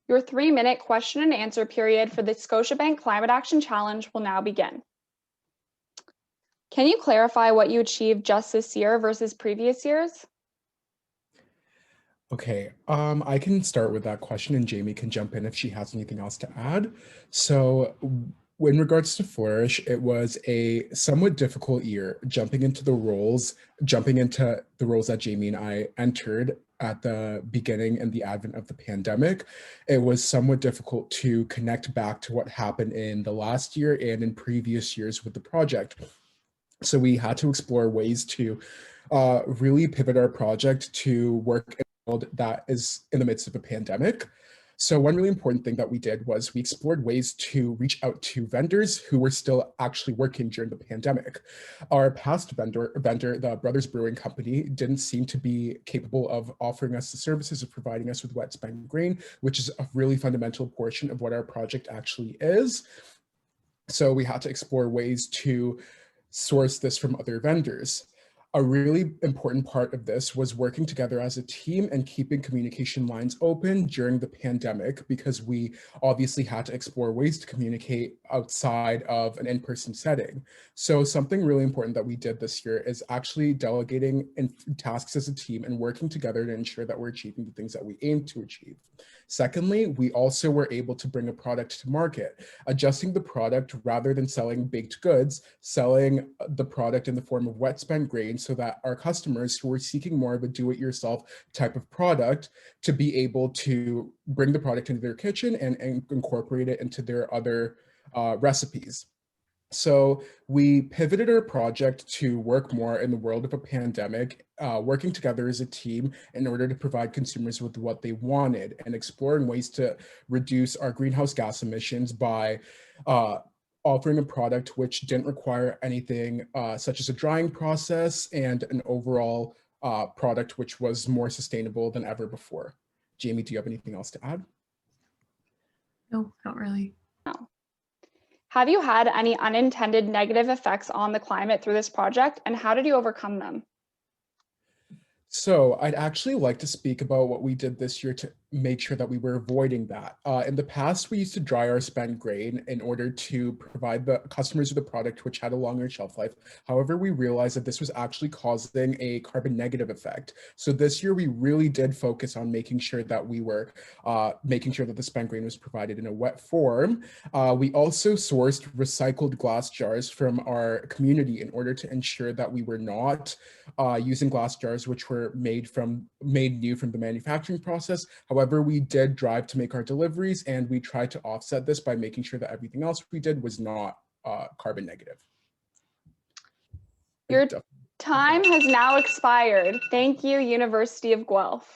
Your 3-minute question and answer period for the Scotiabank Climate Action Challenge will now begin. Can you clarify what you achieved just this year versus previous years? Okay, I can start with that question and Jamie can jump in if she has anything else to add. So in regards to Flourish, it was a somewhat difficult year jumping into the roles that Jamie and I entered at the beginning and the advent of the pandemic. It was somewhat difficult to connect back to what happened in the last year and in previous years with the project. So we had to explore ways to really pivot our project to work in a world that is in the midst of a pandemic. So one really important thing that we did was we explored ways to reach out to vendors who were still actually working during the pandemic. Our past vendor, the Brothers Brewing Company, didn't seem to be capable of offering us the services of providing us with wet spent grain, which is a really fundamental portion of what our project actually is. So we had to explore ways to source this from other vendors. A really important part of this was working together as a team and keeping communication lines open during the pandemic, because we obviously had to explore ways to communicate outside of an in-person setting. So something really important that we did this year is actually delegating tasks as a team and working together to ensure that we're achieving the things that we aim to achieve. Secondly, we also were able to bring a product to market, adjusting the product rather than selling baked goods, selling the product in the form of wet spent grain, so that our customers who are seeking more of a do-it-yourself type of product to be able to bring the product into their kitchen and incorporate it into their other recipes. So we pivoted our project to work more in the world of a pandemic, working together as a team in order to provide consumers with what they wanted and exploring ways to reduce our greenhouse gas emissions by offering a product which didn't require anything such as a drying process, and an overall product which was more sustainable than ever before. Jamie, do you have anything else to add? No, not really. No. Have you had any unintended negative effects on the climate through this project, and how did you overcome them? So I'd actually like to speak about what we did this year to make sure that we were avoiding that. In the past, we used to dry our spent grain in order to provide the customers with a product which had a longer shelf life. However, we realized that this was actually causing a carbon negative effect. So this year, we really did focus on making sure that we were making sure that the spent grain was provided in a wet form. We also sourced recycled glass jars from our community in order to ensure that we were not using glass jars which were made new from the manufacturing process. However, we did drive to make our deliveries, and we tried to offset this by making sure that everything else we did was not carbon negative. Your time has now expired. Thank you, University of Guelph.